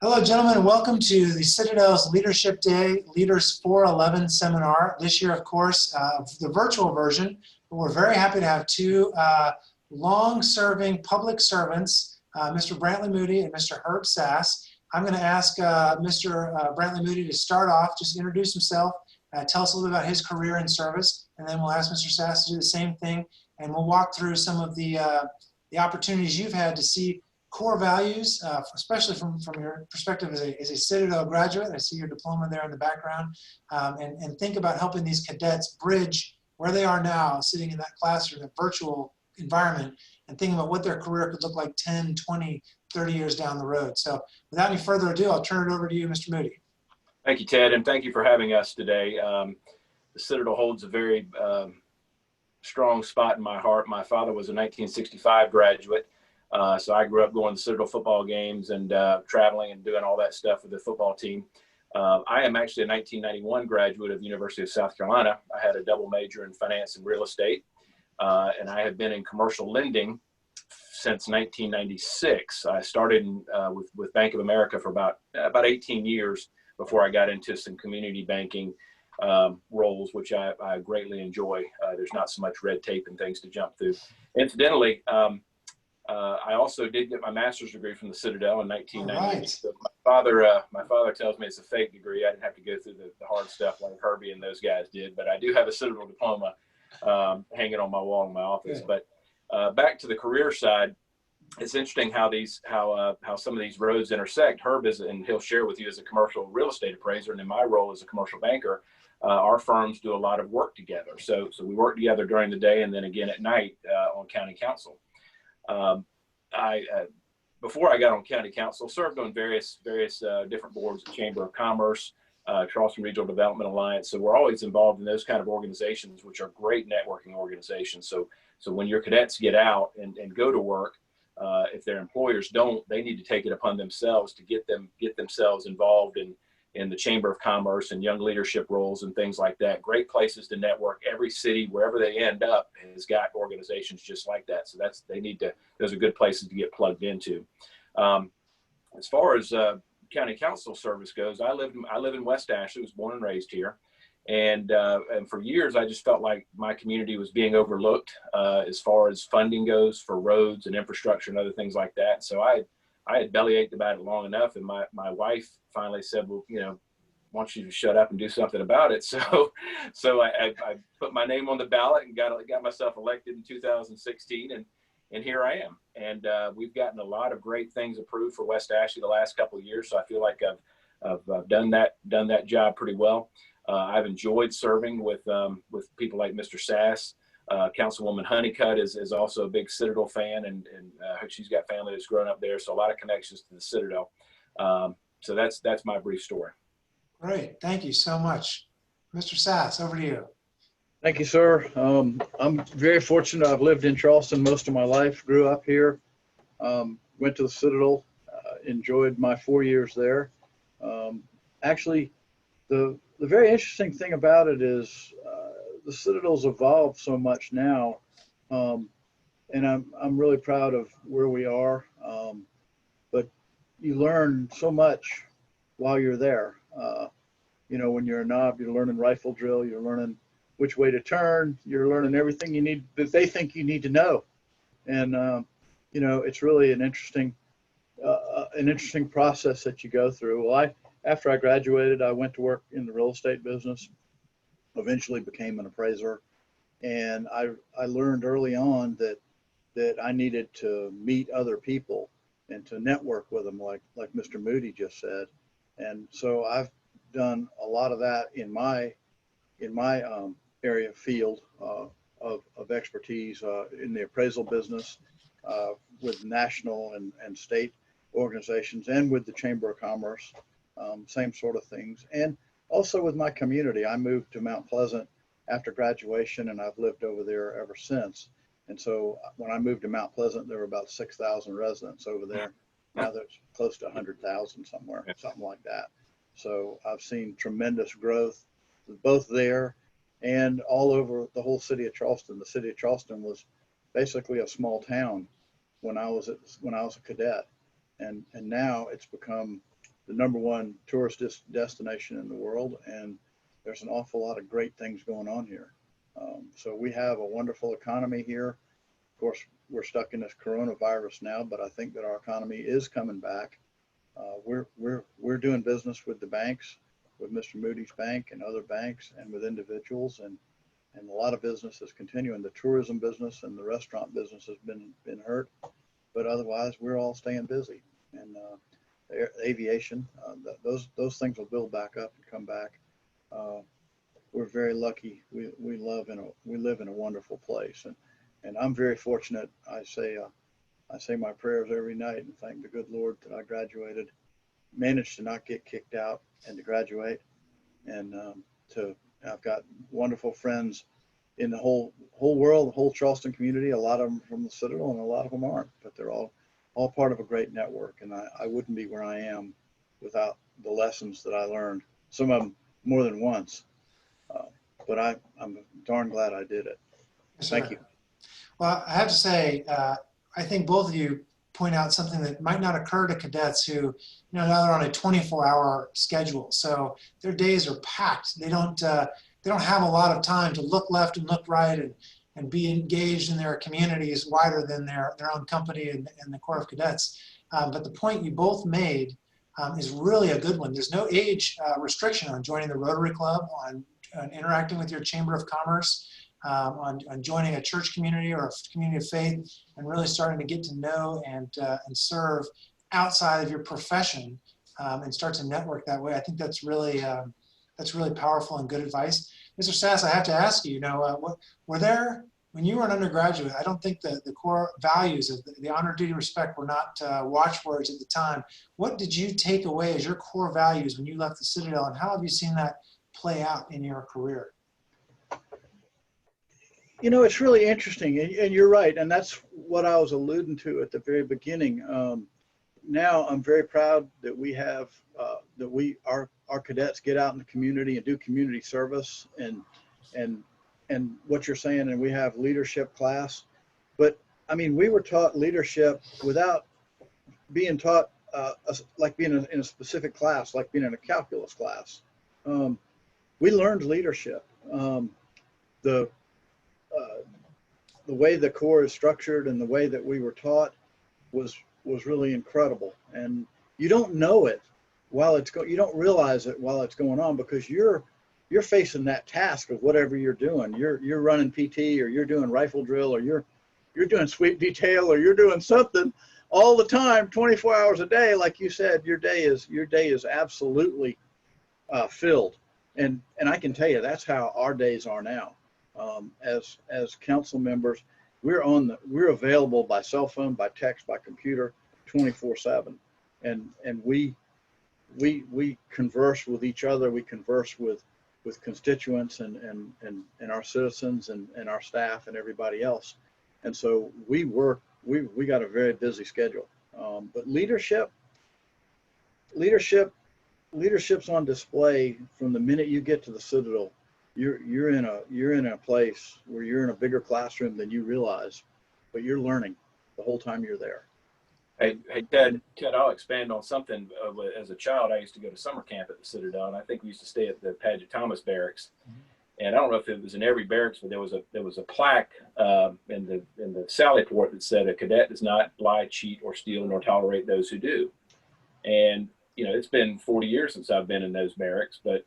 Hello, gentlemen, and welcome to the Citadel's Leadership Day Leaders 411 seminar. This year, of course, the virtual version, but we're very happy to have two long-serving public servants, Mr. Brantley Moody and Mr. Herb Sass. I'm going to ask Mr. Brantley Moody to start off, just introduce himself, tell us a little bit about his career in service, and then we'll ask Mr. Sass to do the same thing, and we'll walk through some of the opportunities you've had to see core values, especially from your perspective as a Citadel graduate. I see your diploma there in the background, and think about helping these cadets bridge where they are now, sitting in that classroom, that virtual environment, and thinking about what their career could look like 10, 20, 30 years down the road. So without any further ado, I'll turn it over to you, Mr. Moody. Thank you, Ted, and thank you for having us today. The Citadel holds a very strong spot in my heart. My father was a 1965 graduate. So I grew up going to Citadel football games and traveling and doing all that stuff with the football team. I am actually a 1991 graduate of the University of South Carolina. I had a double major in finance and real estate, and I have been in commercial lending since 1996. I started with Bank of America for about 18 years before I got into some community banking roles, which I greatly enjoy. There's not so much red tape and things to jump through. Incidentally, I also did get my master's degree from the Citadel in 1990. Right. So my father tells me it's a fake degree. I didn't have to go through the hard stuff like Herbie and those guys did, but I do have a Citadel diploma hanging on my wall in my office. Good. But back to the career side, it's interesting how some of these roads intersect. Herb is, and he'll share with you, as a commercial real estate appraiser, and in my role as a commercial banker, our firms do a lot of work together. So we work together during the day and then again at night on county council. Before I got on county council, served on various different boards, the Chamber of Commerce, Charleston Regional Development Alliance. So we're always involved in those kind of organizations, which are great networking organizations. So when your cadets get out and go to work, if their employers don't, they need to take it upon themselves to get themselves involved in the Chamber of Commerce and young leadership roles and things like that. Great places to network. Every city, wherever they end up, has got organizations just like that. So those are good places to get plugged into. As far as county council service goes, I live in West Ashley, was born and raised here. And for years, I just felt like my community was being overlooked as far as funding goes for roads and infrastructure and other things like that. So I had bellyached about it long enough, and my wife finally said, well, I want you to shut up and do something about it. So I put my name on the ballot and got myself elected in 2016, and here I am. And we've gotten a lot of great things approved for West Ashley the last couple of years. So I feel like I've done that job pretty well. I've enjoyed serving with people like Mr. Sass. Councilwoman Honeycutt is also a big Citadel fan, and she's got family that's grown up there, so a lot of connections to the Citadel. So that's my brief story. Great, thank you so much. Mr. Sass, over to you. Thank you, sir. I'm very fortunate. I've lived in Charleston most of my life, grew up here, went to the Citadel, enjoyed my 4 years there. Actually, the very interesting thing about it is the Citadel's evolved so much now, and I'm really proud of where we are. But you learn so much while you're there. When you're a knob, you're learning rifle drill, you're learning which way to turn, you're learning everything you need that they think you need to know, and it's really an interesting process that you go through. Well, after I graduated, I went to work in the real estate business, eventually became an appraiser. And I learned early on that I needed to meet other people and to network with them, like Mr. Moody just said. And so I've done a lot of that in my area field of expertise in the appraisal business with national and state organizations, and with the Chamber of Commerce. Same sort of things. And also with my community, I moved to Mount Pleasant after graduation, and I've lived over there ever since. And so when I moved to Mount Pleasant, there were about 6,000 residents over there. Now there's close to 100,000 somewhere, something like that. So I've seen tremendous growth both there and all over the whole city of Charleston. The city of Charleston was basically a small town when I was a cadet. And now it's become the #1 tourist destination in the world. And there's an awful lot of great things going on here. So we have a wonderful economy here. Of course, we're stuck in this coronavirus now, but I think that our economy is coming back. We're doing business with the banks, with Mr. Moody's bank and other banks, and with individuals, and a lot of business is continuing. The tourism business and the restaurant business has been hurt, but otherwise we're all staying busy. And aviation, those things will build back up and come back. We're very lucky. We live in a wonderful place, and I'm very fortunate. I say my prayers every night and thank the good Lord that I graduated, managed to not get kicked out, and to graduate. And I've got wonderful friends in the whole world, the whole Charleston community. A lot of them from the Citadel, and a lot of them aren't, but they're all part of a great network. And I wouldn't be where I am without the lessons that I learned. Some of them more than once, but I'm darn glad I did it. Yes, Thank sir. you. Well, I have to say, I think both of you point out something that might not occur to cadets who, now they're on a 24-hour schedule. So their days are packed. They don't have a lot of time to look left and look right and be engaged in their communities wider than their own company and the Corps of Cadets. But the point you both made is really a good one. There's no age restriction on joining the Rotary Club, on interacting with your Chamber of Commerce, on joining a church community or a community of faith, and really starting to get to know and serve outside of your profession, and start to network that way. I think that's really powerful and good advice. Mr. Sass, I have to ask you, were there, when you were an undergraduate, I don't think the core values of the honor, duty, respect were not watchwords at the time. What did you take away as your core values when you left the Citadel, and how have you seen that play out in your career? It's really interesting, and you're right, and that's what I was alluding to at the very beginning. Now I'm very proud that we have our cadets get out in the community and do community service, and what you're saying, and we have leadership class. But I mean, we were taught leadership without being taught like being in a specific class, like being in a calculus class. We learned leadership. The way the Corps is structured and the way that we were taught was really incredible. And you don't know it while you don't realize it while it's going on, because you're facing that task of whatever you're doing. You're running PT, or you're doing rifle drill, or you're doing sweep detail, or you're doing something all the time, 24 hours a day. Like you said, your day is absolutely filled. And I can tell you that's how our days are now. As council members, we're available by cell phone, by text, by computer, 24/7, and we converse with each other. We converse with constituents and our citizens and our staff and everybody else. And so we got a very busy schedule. But leadership's on display from the minute you get to the Citadel. You're in a place where you're in a bigger classroom than you realize, but you're learning the whole time you're there. Hey, Ted, I'll expand on something. As a child, I used to go to summer camp at the Citadel, and I think we used to stay at the Paget Thomas Barracks. And I don't know if it was in every barracks, but there was a plaque in the Sally Port that said, "A cadet does not lie, cheat, or steal, nor tolerate those who do." And it's been 40 years since I've been in those barracks, but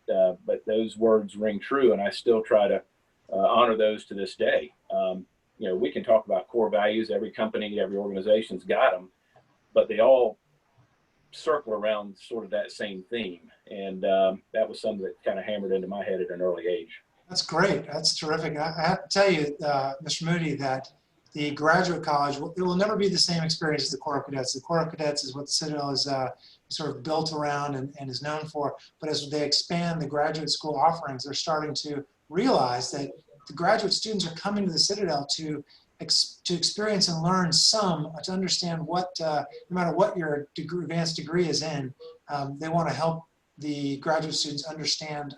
those words ring true, and I still try to honor those to this day. We can talk about core values. Every company, every organization's got them, but they all circle around sort of that same theme. And that was something that kind of hammered into my head at an early age. That's great. That's terrific. I have to tell you, Mr. Moody, that the graduate college, it will never be the same experience as the Corps of Cadets. The Corps of Cadets is what the Citadel is sort of built around and is known for. But as they expand the graduate school offerings, they're starting to realize that the graduate students are coming to the Citadel to experience and learn to understand what, no matter what your advanced degree is in, they want to help the graduate students understand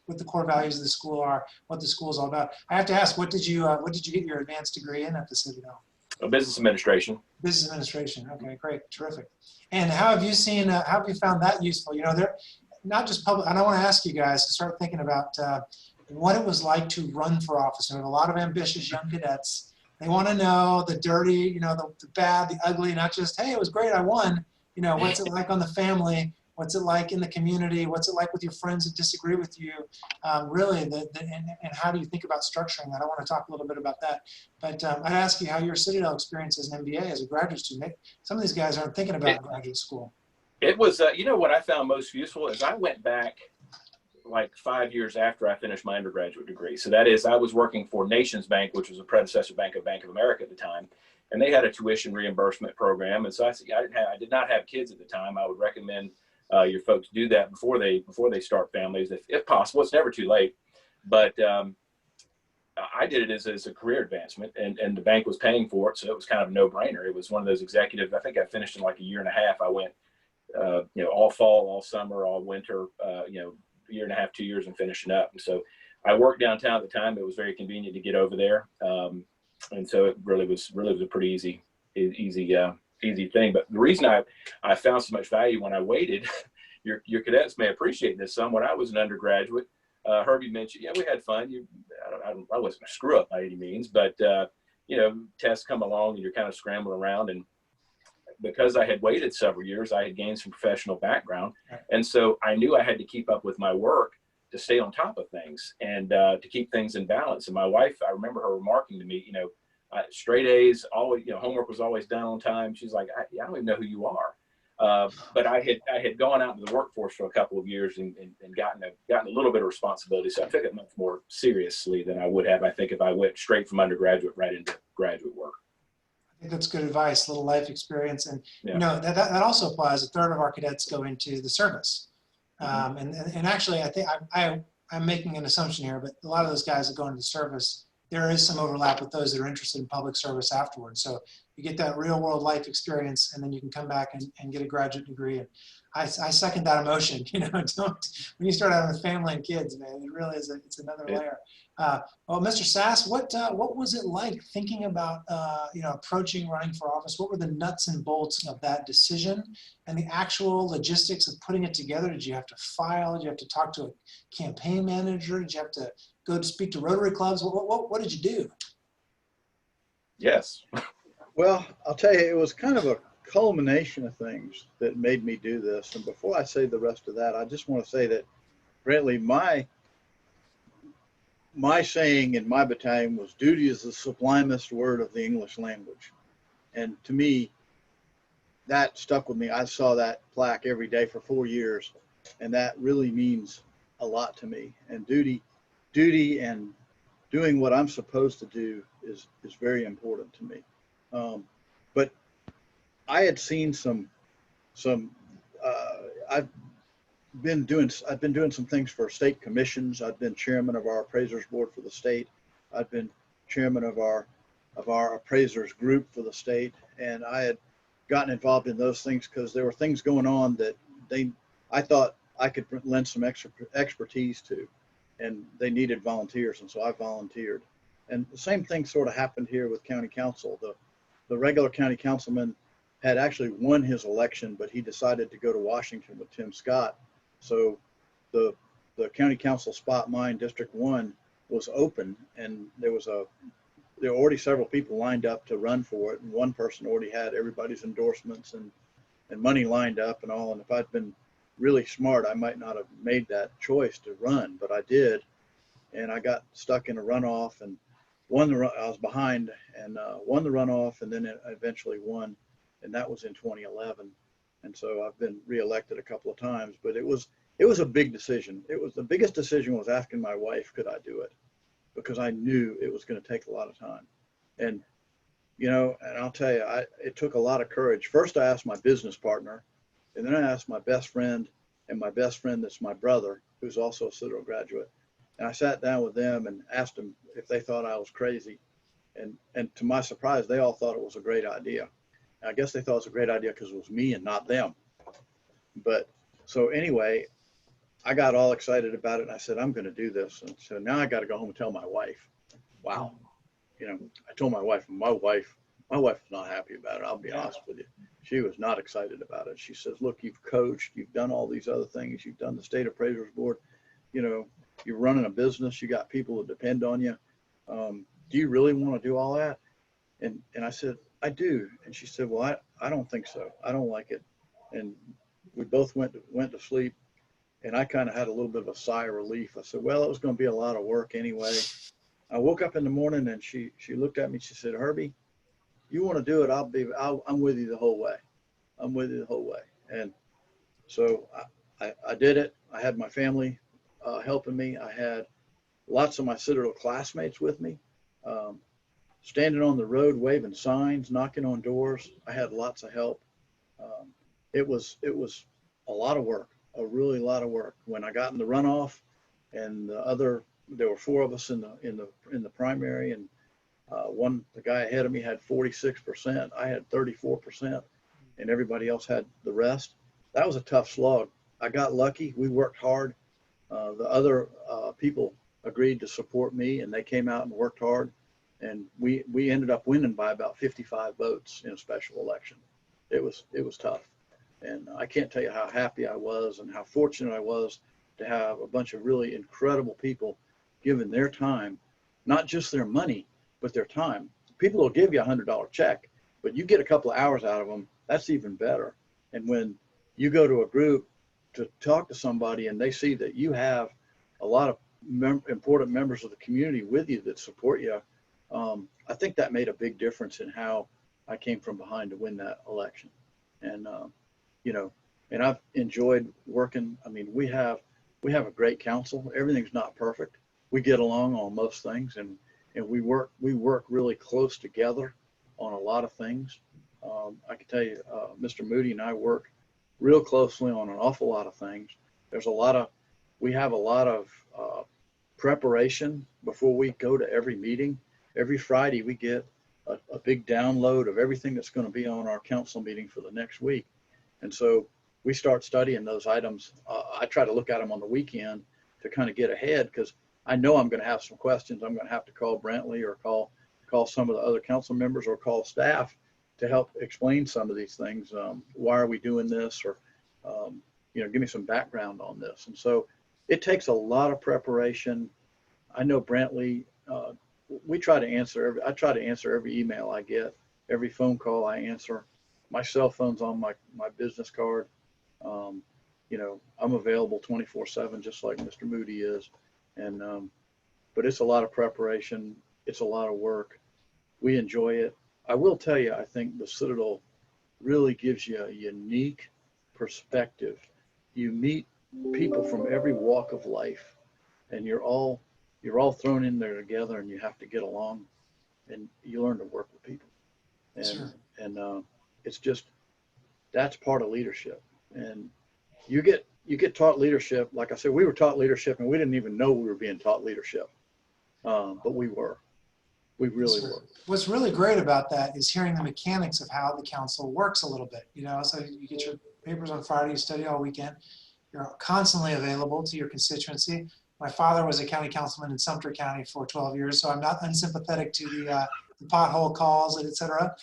what the core values of the school are, what the school is all about. I have to ask, what did you get your advanced degree in at the Citadel? Business administration. Business administration. Okay, great, terrific. And how have you seen, how have you found that useful? You know, they're not just public, and I want to ask you guys to start thinking about what it was like to run for office. We have a lot of ambitious young cadets. They want to know the dirty, you know, the bad, the ugly, not just, hey, it was great, I won. You know, what's it like on the family? What's it like in the community? What's it like with your friends that disagree with you? Really, and how do you think about structuring that? I want to talk a little bit about that. But I'd ask you how your Citadel experience as an MBA, as a graduate student. Some of these guys aren't thinking about graduate school. It was, you know, what I found most useful is I went back like 5 years after I finished my undergraduate degree. So that is, I was working for Nations Bank, which was a predecessor bank of Bank of America at the time. And they had a tuition reimbursement program. And so I said, I did not have kids at the time. I would recommend your folks do that before they start families, if possible. It's never too late. But I did it as a career advancement, and the bank was paying for it. So it was kind of a no-brainer. It was one of those executive, I think I finished in like a year and a half. I went, you know, all fall, all summer, all winter, you know, year and a half, 2 years, and finishing up. And so I worked downtown at the time. It was very convenient to get over there. And so it really was a pretty easy thing. But the reason I found so much value when I waited, your cadets may appreciate this some. When I was an undergraduate, Herbie mentioned, yeah, we had fun. I wasn't a screw up by any means, but you know, tests come along and you're kind of scrambling around. And because I had waited several years, I had gained some professional background. And so I knew I had to keep up with my work to stay on top of things and to keep things in balance. And my wife, I remember her remarking to me, you know, straight A's, always, you know, homework was always done on time. She's like, I don't even know who you are. But I had gone out into the workforce for a couple of years and gotten a little bit of responsibility. So I took it much more seriously than I would have, I think, if I went straight from undergraduate right into graduate work. I think that's good advice, a little life experience. And Yeah. you know, that also applies. A third of our cadets go into the service. And actually, I think I'm making an assumption here, but a lot of those guys that go into the service, there is some overlap with those that are interested in public service afterwards. So you get that real world life experience, and then you can come back and get a graduate degree. And I second that emotion. You know, when you start having a family and kids, man, it really is it's another layer. Well, Mr. Sass, what was it like thinking about you know, approaching running for office? What were the nuts and bolts of that decision and the actual logistics of putting it together? Did you have to file? Did you have to talk to a campaign manager? Did you have to go to speak to Rotary clubs? What did you do? Yes. Well, I'll tell you, it was kind of a culmination of things that made me do this. And before I say the rest of that, I just want to say that, Brantley, my saying in my battalion was, duty is the sublimest word of the English language. And to me, that stuck with me. I saw that plaque every day for 4 years, and that really means a lot to me. And duty and doing what I'm supposed to do is very important to me. But I had seen I've been doing some things for state commissions. I've been chairman of our appraisers board for the state. I've been chairman of our appraisers group for the state, and I had gotten involved in those things because there were things going on that I thought I could lend some expertise to, and they needed volunteers, and so I volunteered. And the same thing sort of happened here with county council. The regular county councilman had actually won his election, but he decided to go to Washington with Tim Scott. So the county council spot, mine, District 1, was open, and there were already several people lined up to run for it, and one person already had everybody's endorsements and money lined up and all. And if I'd been really smart, I might not have made that choice to run, but I did. And I got stuck in a runoff and won the run. I was behind and won the runoff, and then it eventually won, and that was in 2011. And so I've been reelected a couple of times, but it was a big decision. It was the biggest decision was asking my wife, could I do it? Because I knew it was going to take a lot of time. And, you know, and I'll tell you, it took a lot of courage. First, I asked my business partner, and then I asked my best friend, and my best friend that's my brother, who's also a Citadel graduate. And I sat down with them and asked them if they thought I was crazy. And to my surprise, they all thought it was a great idea. I guess they thought it was a great idea because it was me and not them. But so anyway, I got all excited about it, and I said, I'm going to do this. And so now I got to go home and tell my wife. Wow. You know, I told my wife, and my wife My wife was not happy about it. I'll be Yeah. honest with you. She was not excited about it. She says, look, you've coached, you've done all these other things. You've done the state appraisers board. You know, you're running a business. You got people that depend on you. Do you really want to do all that? And I said, I do. And she said, well, I don't think so. I don't like it. And we both went to sleep. And I kind of had a little bit of a sigh of relief. I said, well, it was going to be a lot of work anyway. I woke up in the morning and she looked at me. She said, Herbie, you want to do it? I'm with you the whole way. I'm with you the whole way. And so I did it. I had my family helping me. I had lots of my Citadel classmates with me, standing on the road, waving signs, knocking on doors. I had lots of help. It was a lot of work, a really lot of work. When I got in the runoff, and there were 4 of us in the primary, and the guy ahead of me had 46%. I had 34%, and everybody else had the rest. That was a tough slog. I got lucky. We worked hard. The other people agreed to support me, and they came out and worked hard. And we ended up winning by about 55 votes in a special election. It was tough. And I can't tell you how happy I was and how fortunate I was to have a bunch of really incredible people giving their time, not just their money, but their time. People will give you $100 check, but you get a couple of hours out of them, that's even better. And when you go to a group to talk to somebody and they see that you have a lot of important members of the community with you that support you, I think that made a big difference in how I came from behind to win that election. And, you know, and I've enjoyed working. I mean, we have a great council. Everything's not perfect. We get along on most things, and we work really close together on a lot of things. I can tell you, Mr. Moody and I work real closely on an awful lot of things. We have a lot of preparation before we go to every meeting. Every Friday we get a big download of everything that's going to be on our council meeting for the next week. And so we start studying those items. I try to look at them on the weekend to kind of get ahead, because I know I'm going to have some questions. I'm going to have to call Brantley or call some of the other council members or call staff to help explain some of these things. Why are we doing this? Or, give me some background on this. And so it takes a lot of preparation. I know Brantley, I try to answer every email I get, every phone call I answer. My cell phone's on my business card. I'm available 24/7, just like Mr. Moody is. And, but it's a lot of preparation. It's a lot of work. We enjoy it. I will tell you, I think the Citadel really gives you a unique perspective. You meet people from every walk of life, and you're all thrown in there together, and you have to get along, and you learn to work with people. And, Sure. and it's just, that's part of leadership. And you get taught leadership. Like I said, we were taught leadership, and we didn't even know we were being taught leadership. But we really were. What's really great about that is hearing the mechanics of how the council works a little bit. So you get your papers on Friday, you study all weekend. You're constantly available to your constituency. My father was a county councilman in Sumter County for 12 years, so I'm not unsympathetic to the pothole calls, et cetera.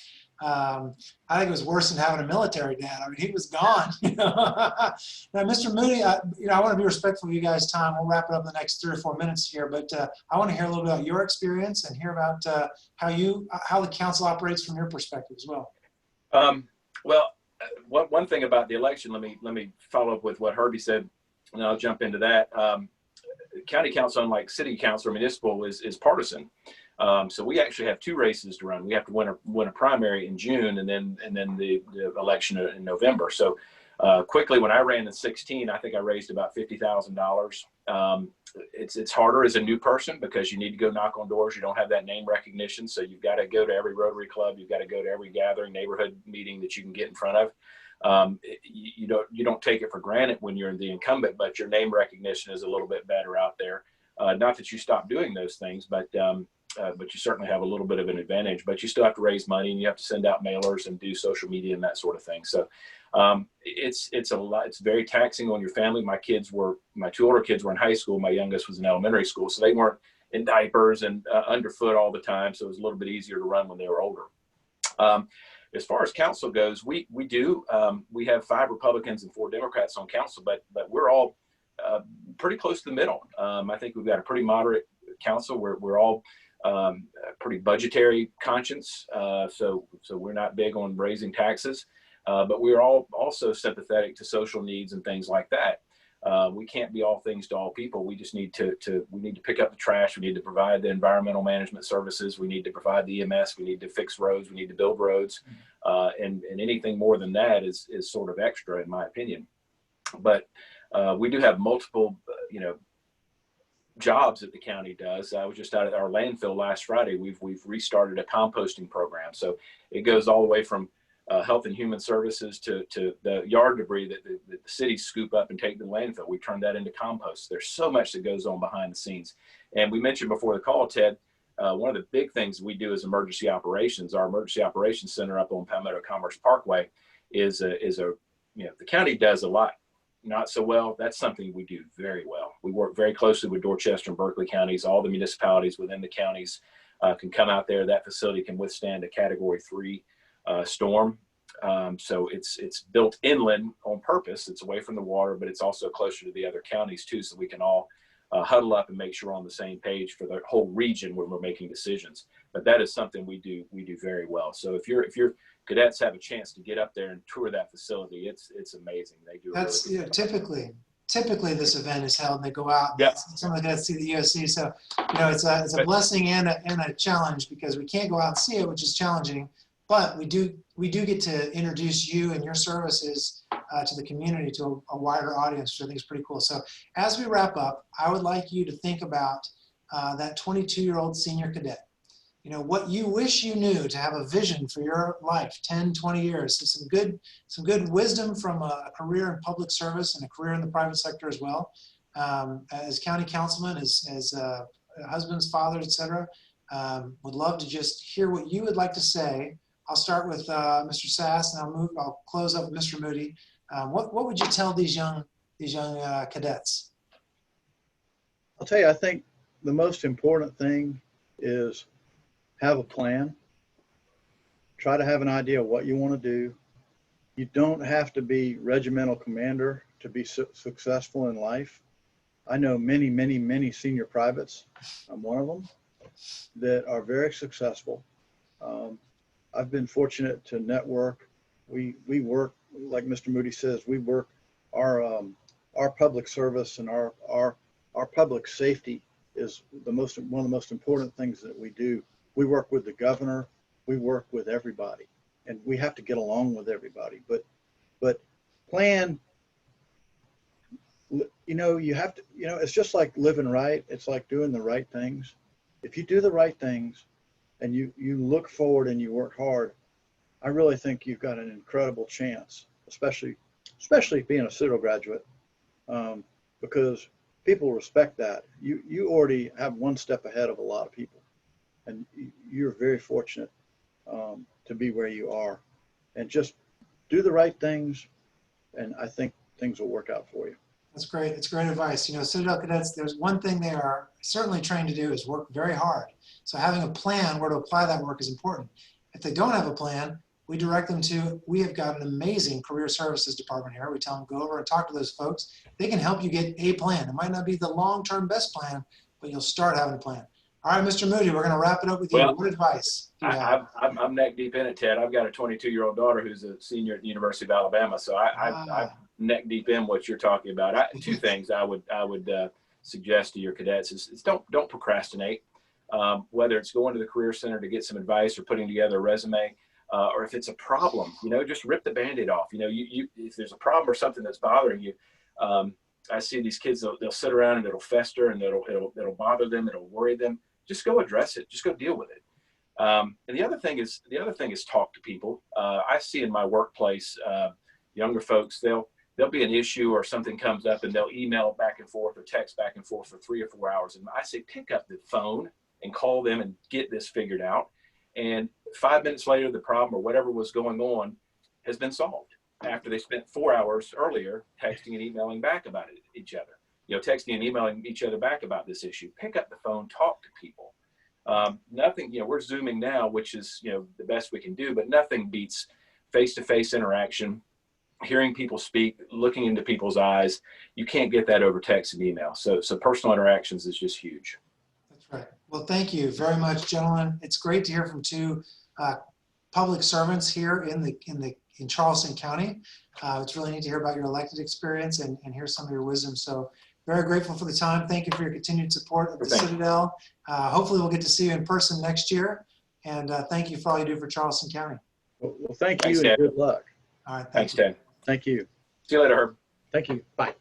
I think it was worse than having a military dad. I mean, he was gone. Now, Mr. Moody, I want to be respectful of you guys' time. We'll wrap it up in the next 3 or 4 minutes here, but I want to hear a little bit about your experience and hear about how the council operates from your perspective as well. One thing about the election, let me follow up with what Herbie said, and I'll jump into that. County council, unlike city council or municipal, is partisan. So we actually have 2 races to run. We have to win a primary in June, and then the election in November. So quickly, when I ran in 16, I think I raised about $50,000. It's harder as a new person because you need to go knock on doors. You don't have that name recognition, so you've got to go to every Rotary Club. You've got to go to every gathering, neighborhood meeting that you can get in front of. You don't take it for granted when you're the incumbent, but your name recognition is a little bit better out there. Not that you stop doing those things, but you certainly have a little bit of an advantage. But you still have to raise money, and you have to send out mailers and do social media and that sort of thing. So it's a lot. It's very taxing on your family. My 2 older kids were in high school. My youngest was in elementary school, so they weren't in diapers and underfoot all the time. So it was a little bit easier to run when they were older. As far as council goes, we have 5 Republicans and 4 Democrats on council, but we're all pretty close to the middle. I think we've got a pretty moderate council. We're all pretty budgetary conscious, so we're not big on raising taxes, but we're all also sympathetic to social needs and things like that. We can't be all things to all people. We just need to pick up the trash. We need to provide the environmental management services. We need to provide the EMS. We need to fix roads. We need to build roads. And anything more than that is sort of extra, in my opinion. But we do have multiple, jobs that the county does. I was just out at our landfill last Friday. We've restarted a composting program. So it goes all the way from Health and Human Services to the yard debris that the cities scoop up and take to the landfill. We turn that into compost. There's so much that goes on behind the scenes. And we mentioned before the call, Ted, one of the big things we do is emergency operations. Our emergency operations center up on Palmetto Commerce Parkway is the county does a lot not so well. That's something we do very well. We work very closely with Dorchester and Berkeley counties. All the municipalities within the counties can come out there. That facility can withstand a Category 3 storm. So it's built inland on purpose. It's away from the water, but it's also closer to the other counties too, so we can all huddle up and make sure we're on the same page for the whole region when we're making decisions. But that is something we do very well. So if your cadets have a chance to get up there and tour that facility, it's amazing. They do. That's typically this event is held. They go out. Yeah. Some of the cadets see the USC. So it's a blessing and a challenge, because we can't go out and see it, which is challenging. But we do get to introduce you and your services to the community, to a wider audience, which I think is pretty cool. So as we wrap up, I would like you to think about that 22-year-old senior cadet. What you wish you knew to have a vision for your life, 10, 20 years. So some good wisdom from a career in public service and a career in the private sector as well. As county councilman, as husbands, fathers, etc. Would love to just hear what you would like to say. I'll start with Mr. Sass, and I'll close up with Mr. Moody. What would you tell these young cadets? I'll tell you, I think the most important thing is have a plan. Try to have an idea of what you want to do. You don't have to be regimental commander to be successful in life. I know many, many, many senior privates, I'm one of them, that are very successful. I've been fortunate to network. We work, like Mr. Moody says, we work our public service and our public safety is one of the most important things that we do. We work with the governor, we work with everybody, and we have to get along with everybody. But plan, you have to, it's just like living right. It's like doing the right things. If you do the right things and you look forward and you work hard, I really think you've got an incredible chance, especially being a Citadel graduate, because people respect that. You already have one step ahead of a lot of people, and you're very fortunate to be where you are. And just do the right things, and I think things will work out for you. That's great. It's great advice. Citadel cadets, there's one thing they are certainly trained to do is work very hard. So having a plan where to apply that work is important. If they don't have a plan, we direct them to, we have got an amazing career services department here. We tell them, go over and talk to those folks. They can help you get a plan. It might not be the long-term best plan, but you'll start having a plan. All right, Mr. Moody, we're going to wrap it up with you. What advice do you have? I'm neck deep in it, Ted. I've got a 22-year-old daughter who's a senior at the University of Alabama, so I'm neck deep in what you're talking about. Two things I would suggest to your cadets is don't procrastinate. Whether it's going to the Career Center to get some advice or putting together a resume, or if it's a problem, just rip the Band-Aid off. If there's a problem or something that's bothering you, I see these kids, they'll sit around and it'll fester and it'll bother them, it'll worry them. Just go address it. Just go deal with it. And the other thing is talk to people. I see in my workplace, younger folks, there'll be an issue or something comes up and they'll email back and forth or text back and forth for 3 or 4 hours. And I say, pick up the phone and call them and get this figured out. And 5 minutes later, the problem or whatever was going on has been solved after they spent 4 hours earlier texting and emailing back about each other. Texting and emailing each other back about this issue. Pick up the phone, talk to people. Nothing, we're Zooming now, which is, the best we can do, but nothing beats face-to-face interaction, hearing people speak, looking into people's eyes. You can't get that over text and email. So personal interactions is just huge. That's right. Well, thank you very much, gentlemen. It's great to hear from two public servants here in Charleston County. It's really neat to hear about your elected experience and hear some of your wisdom. So very grateful for the time. Thank you for your continued support of the Citadel. Hopefully we'll get to see you in person next year. And thank you for all you do for Charleston County. Well, thank you and good luck. All right. Thanks, Ted. Thank you. See you later, Herb. Thank you. Bye.